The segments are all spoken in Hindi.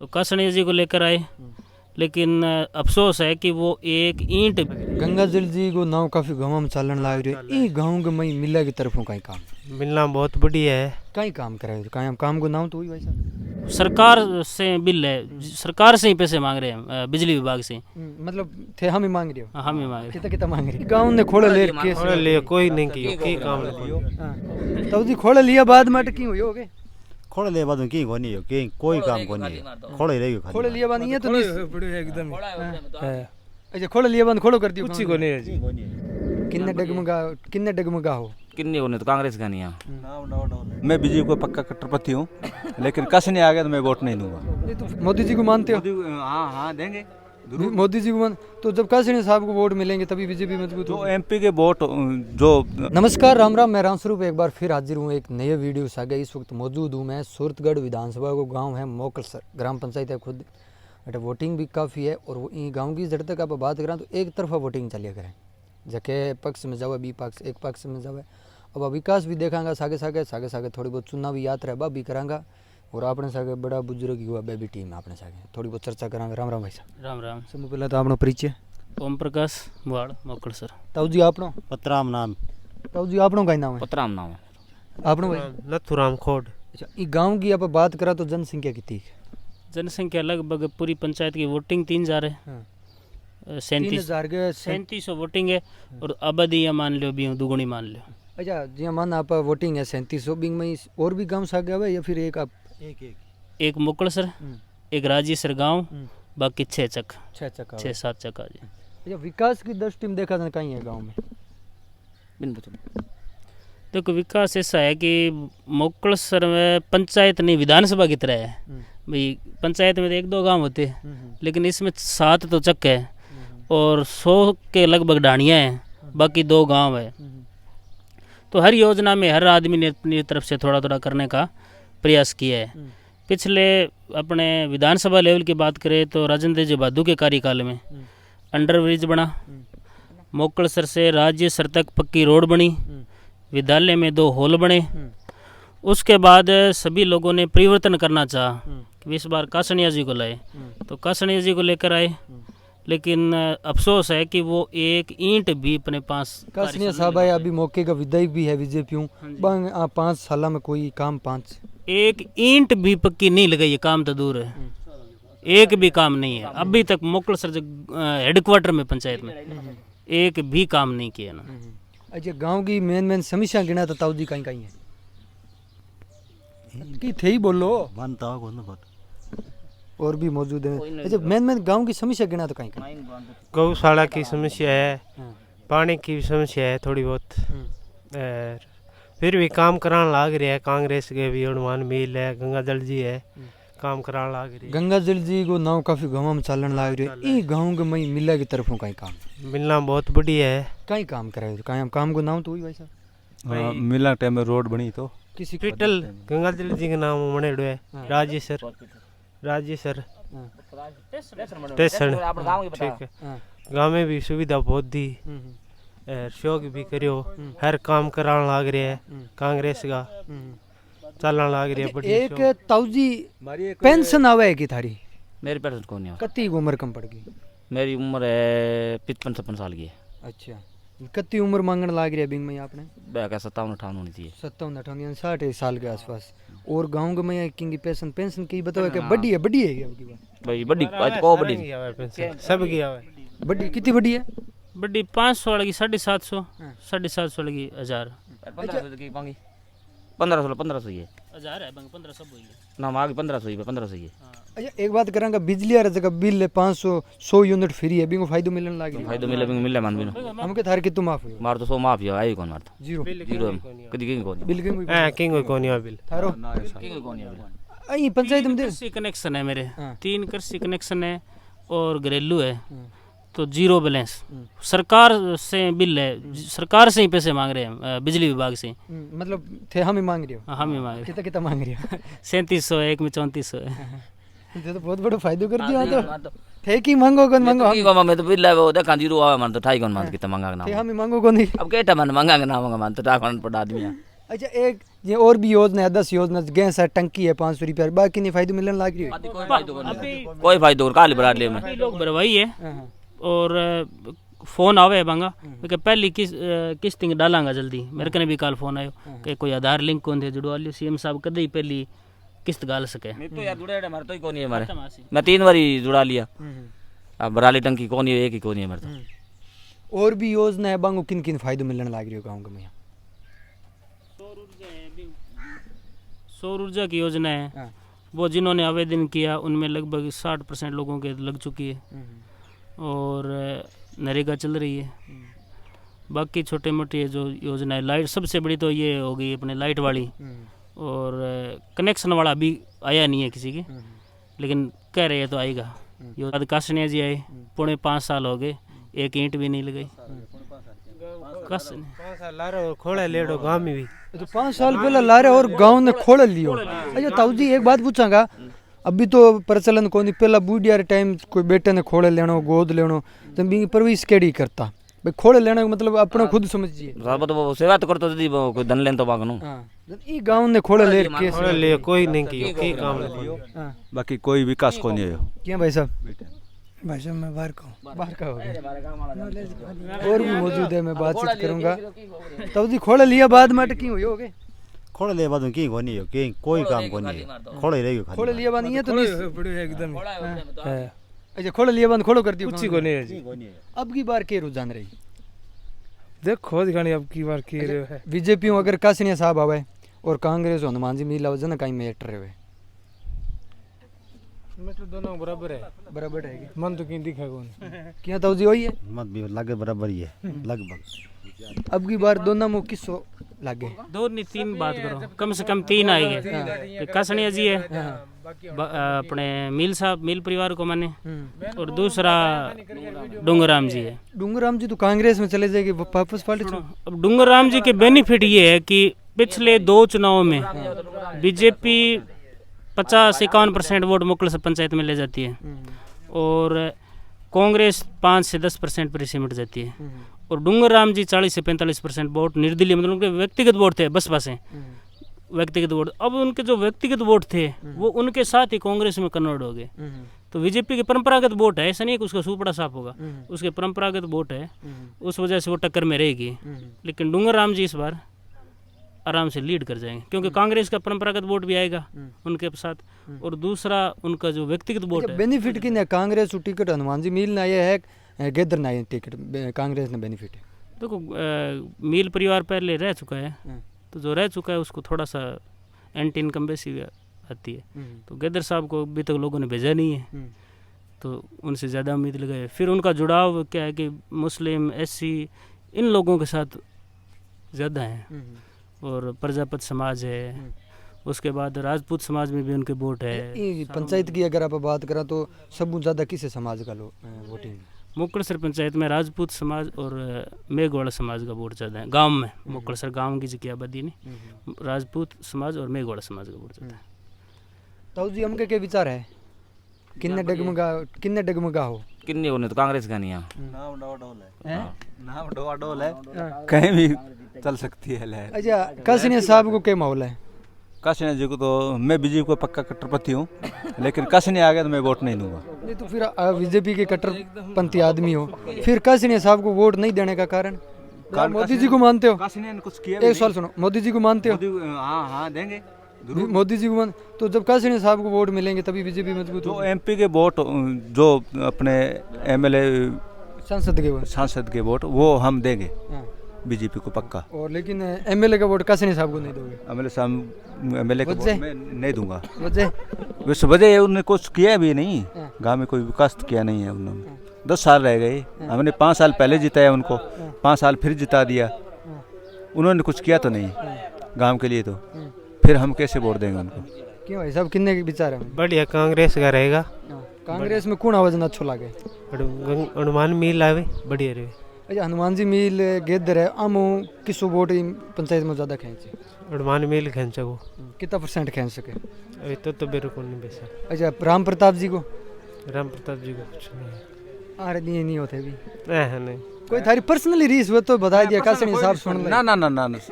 तो कासनिया जी को लेकर आए, लेकिन अफसोस है कि वो एक ईंट गंगा जल जी को नाव काफी गाँव में चालन लाग रहे। ई गाँव के मई मिला की तरफों कहीं काम मिलना बहुत बढ़िया है। कहीं काम कराए कहीं काम को नाव तो हुई भाई साहब। सरकार से बिल है, सरकार से ही पैसे मांग रहे हैं, बिजली विभाग से। मतलब थे हम ही मांग रहे हो, हम ही मांग रहे कितना कितना मांग रहे गाँव ने खोला ले केस थोड़ा ले कोई नहीं कियो की काम नहीं। तब जी खोला लिया बाद में अटकी हुई होगे। खोले ले बाद की कोनी हो की कोई काम कोनी खोले रही खाली खोले लिया बाद ये तो नहीं बड़े एकदम अच्छा खोले लिया बाद खोलो कर दियो कुछ को नहीं है जी। किन्ने डगमगा हो किन्नी होने तो कांग्रेस का नहीं है। मैं बीजेपी को पक्का कट्टरपंथी हूँ, लेकिन कस नहीं आ गया तो मैं वोट नहीं दूंगा। ये तो मोदी जी को मानते हो। हाँ हाँ देंगे मोदी जी को मान तो जब कासनी साहब को वोट मिलेंगे तभी बीजेपी मजबूत जो होगी। एमपी के वोट जो। नमस्कार राम राम, मैं रामस्वरूप एक बार फिर हाजिर हूँ एक नए वीडियो से आगे। इस वक्त मौजूद हूँ मैं सूरतगढ़ विधानसभा को गांव है मोकलसर, ग्राम पंचायत है खुद। अटे वोटिंग भी काफ़ी है और गांव की जड़ तक आप बात करें तो एक तरफा वोटिंग चलिए करें, जके पक्ष में जावे बी पक्ष एक पक्ष में जावे। अब विकास भी देखांगा सागे सागे थोड़ी बहुत चुनावी यात्रा है भी करांगा और अपने सागे बड़ा बुजुर्ग युवा बेबी टीम अपने सागे थोड़ी बहुत चर्चा करांगे। राम राम भाई साहब। राम राम। सब पहले तो आपनो परिचय। ओम प्रकाश मुआड़ मोकल सर। ताऊ जी आपनो। पतराम नाम। ताऊ जी आपनो का नाम है। पतराम नाम है। आपनो भाई। नथुराम खोड। अच्छा ये गांव की आप बात करा तो जनसंख्या कितनी है। जनसंख्या लगभग पूरी पंचायत की वोटिंग 3000 है। 3700 वोटिंग है और आबादी या मान लो भी दुगुनी मान लो। अच्छा जी मान आप वोटिंग है 3700 बिंग में और भी गांव सागे हुए या फिर एक आप एक मुकलसर, एक राजेसर गांव, बाकी 6 चक 6-7 चक। अच्छा विकास की दृष्टि में देखा जाए कहीं है गांव में। देखो विकास ऐसा है कि मोकलसर में पंचायत नहीं विधानसभा की तरह है भाई। पंचायत में तो 1-2 गांव होते हैं, लेकिन इसमें 7 तो चक है और 100 के लगभग ढाणियाँ हैं, बाकी 2 गांव है। तो हर योजना में हर आदमी ने अपनी तरफ से थोड़ा थोड़ा करने का प्रयास किया है। पिछले अपने विधानसभा लेवल की बात करें तो राजेंद्र जी भादू के कार्यकाल में अंडर ब्रिज बना, मोकलसर से राज्यसर तक पक्की रोड बनी, विद्यालय में 2 हॉल बने। उसके बाद सभी लोगों ने परिवर्तन करना चाहा कि इस बार कासनिया जी को लाए, तो कासनिया जी को लेकर आए, लेकिन अफसोस है कि वो एक ईंट भी अपने पास। कासनिया साहब है अभी मौके का विधायक भी है बीजेपी हूँ 5 साल में कोई काम 5 एक ईंट भी पक्की नहीं लगाई है, काम तो दूर है, एक भी काम नहीं है अभी तक मोकलसर हेडक्वार्टर में पंचायत में एक भी काम नहीं किया ना। अच्छा गांव की मेन समस्या गिना तो ताऊ जी कहीं कहीं है की थे ही बोलो बनता हो कौन बात और भी मौजूद है। अच्छा मेन गांव की समस्या गिना तो कहीं कहीं गौशाला की समस्या है, पानी की भी समस्या है थोड़ी बहुत। और फिर भी काम कराने लाग रहे हैं कांग्रेस के भी हनुमान मिल है, गंगा जल जी है, काम कराने लाग रही है। गंगा जल जी को नाव काफी गाँव में चालन लाग रहे। ई गाँव के मई मिला की तरफों कहीं काम मिलना बहुत बढ़िया है। कहीं काम कराए कहीं काम को नाम तो हुई भाई साहब। मिला टाइम में रोड बनी तो किसी हॉस्पिटल गंगा जल जी के नाम बने हुए है। राजेसर स्टेशन ठीक है। गाँव में भी सुविधा बहुत दी, शौक भी करियो, हर काम कराने लाग रहे हैं कांग्रेस का चलने लाग रही है। एक ताऊ जी पेंशन आवे है कि थारी मेरी पेंशन कौन है? कत्ती उम्र कम पड़ गई। मेरी उम्र है 55-56 साल की है। अच्छा कत्ती उम्र मांगने लाग रही है बिंग में आपने? 57-58 होनी चाहिए। 57-58 60 साल के आसपास। और गांव के में किंग की पेंशन की बताओ कि बड़ी है क्या आपकी बात? भाई बड़ी आज को बड़ी सब की आवे बड़ी कितनी बड़ी है? बड़ी 500 लगी 750 750 लगी 1000 1500 ही है। 1000 है 1500 बोली ना आगे 1500 ही है 1500 ही है। अच्छा एक बात करांगा बिजली आ जगह बिल 500 यूनिट फ्री है बिंगो फायदा मिलने लाग रही है। फायदा मिले मान बिनो हम के थार कितु माफ हो मार तो 100 माफ है आई कौन मार तो जीरो कदी किंग कौन बिल किंग हां किंग कोनी बिल थारो किंग कौन है। आई पंचायत में दे कृषि कनेक्शन है मेरे 3 कृषि कनेक्शन है और घरेलू है तो 0 बैलेंस। सरकार से बिल है, सरकार से ही पैसे मांग रहे हैं बिजली विभाग से। मतलब थे हम ही मांग रहे हो? हम ही मांग रहे कितना मांग रहे हो? 3700 है, एक में 3400 है। ये तो बहुत बड़ा फायदा कर दिया तो थे की मांगो कौन मांगो की को मैं तो बिल है वो देखा 0 आवे मान तो ठाई कौन मान कितना मांगा ना थे हम ही मांगो कौन अब केटा मन मांगा ना मांगा मान तो ठाकन पड़ आदमी है। अच्छा एक ये और भी योजना है 10 योजना गैस है टंकी है 500 रुपया बाकी नहीं फायदा मिलने लग रही है कोई फायदा और काल बरा ले में अभी लोग भरवाई है और फोन आवे बांगा कि पहली किस्त डालांगा जल्दी मेरे कने भी कल फोन आयो कि कोई आधार लिंक कौन थे जुड़वा लियो सीएम साहब कदे ही पहली किस्त गाल सके मैं तो यार जुड़े मारे तो ही कोनी है मारे मैं 3 बारी जुड़ा लिया अब बराली टंकी कोनी है एक ही कोनी है मारे तो और भी योजना है बांगो किन किन फायदा मिलने लग रही है गाँव में सौर ऊर्जा की योजना है वो जिन्होंने आवेदन किया उनमें लगभग 60% लोगों के लग चुकी है और नरेगा चल रही है बाकी छोटे मोटे जो योजना है लाइट सबसे बड़ी तो ये हो गई अपने लाइट वाली और कनेक्शन वाला अभी आया नहीं है किसी की लेकिन कह रहे हैं तो आएगा यो कासनिया जी आए 5.5 साल हो गए एक ईंट भी नहीं लगाई 5 साल ला रहे खोले लेडो गांव में भी तो 5 साल पहले ला रहे और गांव ने खोल लियो अच्छा ताऊ जी एक बात पूछांगा अभी तो प्रचलन कोनी पहला बूढ़िया टाइम कोई बेटे ने खोले लेनो गोद लेनो तो बी परवरिश केड़ी करता भाई खोले लेने का मतलब अपना खुद समझिए साहब तो सेवा तो करतो जदी कोई धन लेन तो बागनो हां ई गांव ने खोले ले के खोले ले कोई नहीं कियो की काम लियो बाकी कोई विकास को नहीं है क्या भाई साहब मैं बाहर का हो गया और भी मौजूद है मैं बातचीत करूंगा ताऊ जी खोले लिया बाद में अटकी हुई होगे खोले ले बाद में की कोनी हो की कोई काम कोनी है खोले रह गयो खाली खोले लिया बाद नहीं है तो नहीं बड़ी एकदम अच्छा खोले लिया बाद खोलो कर दियो कुछ ही को नहीं है जी अब की बार के रुझान रही देखो दिखानी अब की बार के रहे है बीजेपी अगर कासनिया साहब आवे और कांग्रेस हनुमान जी मिला जन कहीं मैटर रहे मतलब दोनों बराबर है मन तो कहीं दिखा कौन क्या ताऊ जी वही है मत भी लगे बराबर ही है लगभग अब की बार दोनों में किस लागे 2 नहीं 3 बात करो कम से कम 3 आएंगे कासनिया जी है अपने मिल साहब मिल परिवार को माने और दूसरा डूंगराम जी है डूंगराम जी तो कांग्रेस में चले जाएंगे वापस पार्टी अब डूंगराम जी के बेनिफिट ये है कि पिछले 2 चुनाव में बीजेपी 50-51% वोट मुकल से पंचायत में ले जाती है और कांग्रेस 5 से 10% पर सिमट जाती है और डूंगराम जी 40 से 45% वोट निर्दलीय मतलब उनके व्यक्तिगत वोट थे बसपा से व्यक्तिगत वोट अब उनके जो व्यक्तिगत वोट थे वो उनके साथ ही कांग्रेस में कन्वर्ट हो गए तो बीजेपी के परंपरागत वोट है ऐसा नहीं है कि उसका सुपड़ा साफ होगा उसके परंपरागत वोट है उस वजह से वो टक्कर में रहेगी लेकिन डूंगराम जी इस बार आराम से लीड कर जाएंगे क्योंकि कांग्रेस का परंपरागत वोट भी आएगा उनके साथ और दूसरा उनका जो व्यक्तिगत वोट है बेनिफिट की ने कांग्रेस टिकट हनुमान जी मिल ना ये है गेदर ना ये टिकट कांग्रेस ने बेनिफिट है देखो मिल परिवार पहले रह चुका है तो जो रह चुका है उसको थोड़ा सा एंटी इनकम्बेंसी आती है तो गेदर साहब को अभी तक लोगों ने भेजा नहीं है तो उनसे ज़्यादा उम्मीद लगाए फिर उनका जुड़ाव क्या है कि मुस्लिम एससी इन लोगों के साथ ज़्यादा है और प्रजापत समाज है उसके बाद राजपूत समाज में भी उनके वोट है पंचायत की अगर आप बात करें तो सब ज़्यादा किस समाज का वोटिंग मुकड़सर पंचायत में राजपूत समाज और मेघवाड़ा समाज का वोट ज़्यादा है गांव में मुकड़सर गांव की जिक्र आबादी नहीं राजपूत समाज और मेघवाड़ा समाज का वोट ज़्यादा है ताऊ जी हमके क्या विचार है किन्ने डगमगा हो किन्ने होने तो कांग्रेस का नहीं है नाम डोल है कहीं भी चल सकती है लहर अच्छा कासनिया साहब को क्या माहौल है कासनिया जी को तो मैं बीजेपी को पक्का कट्टरपंथी हूँ लेकिन कासनिया आ गया तो मैं वोट नहीं दूंगा नहीं तो फिर बीजेपी के कट्टरपंथी आदमी हो फिर कासनिया साहब को वोट नहीं देने का कारण मोदी जी को मानते हो कासनिया ने कुछ किया एक सवाल सुनो मोदी जी को मानते हो हाँ देंगे मोदी जी को मान तो जब कासनिया साहब को वोट मिलेंगे तभी बीजेपी मजबूत जो एमपी के वोट जो अपने एमएलए सांसद के वोट वो हम देंगे बीजेपी को पक्का और लेकिन एमएलए का वोट कासनिया साहब को नहीं दोगे एमएलए का वोट मैं नहीं दूंगा वजह वजह उन्होंने कुछ किया भी नहीं गांव में कोई विकास किया नहीं है उन्होंने 10 साल रह गए हमने 5 साल पहले जिताया उनको 5 साल फिर जिता दिया उन्होंने कुछ किया तो नहीं गांव के लिए तो फिर हम कैसे वोट देंगे उनको क्यों भाई साहब किन्ने के विचार है बढ़िया कांग्रेस का रहेगा कांग्रेस में कौन आवाज अच्छो लागे हनुमान मिल आवे बढ़िया रहे अच्छा हनुमान जी मिल गेदर है आमो किसो वोट पंचायत में ज़्यादा खेचे हनुमान मिल खेच को कितना % खेच सके अभी तो मेरे को नहीं बेसा अच्छा राम प्रताप जी को कुछ नहीं अरे नहीं होते भी नहीं कोई थारी पर्सनली रीस वो तो बता दिया कासनिया साहब सुन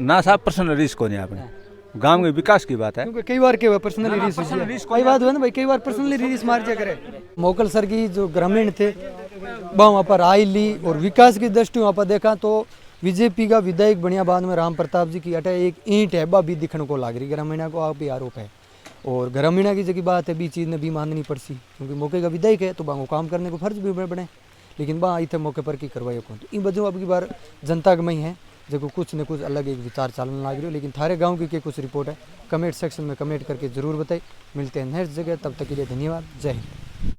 ना साहब पर्सनल रीस को नहीं आपने गांव के विकास की बात है। क्योंकि कई बार क्या हुआ पर्सनली रीस कई बात हुआ ना भाई, कई बार पर्सनली रीस मार दिया करे। मोकल सर की जो ग्रामीण थे वहाँ पर राय ली और विकास की दृष्टि वहाँ पर देखा तो बीजेपी का विधायक बढ़िया बाद में राम प्रताप जी की अटे एक ईंट है बा भी दिखने को लाग रही ग्रामीणा को आप ही आरोप है। और ग्रामीणा की जगह बात है बी चीज़ ने भी माननी पड़सी क्योंकि मौके का विधायक है तो बांगो काम करने को फर्ज भी बने, लेकिन बा इतने मौके पर की करवाई को तो इन वजह अब की बार जनता के में है जो कुछ न कुछ अलग एक विचार चलने लग रही हो। लेकिन थारे गांव की कुछ रिपोर्ट है कमेंट सेक्शन में कमेंट करके जरूर बताइए। मिलते हैं नेक्स्ट जगह, तब तक के लिए धन्यवाद, जय हिंद।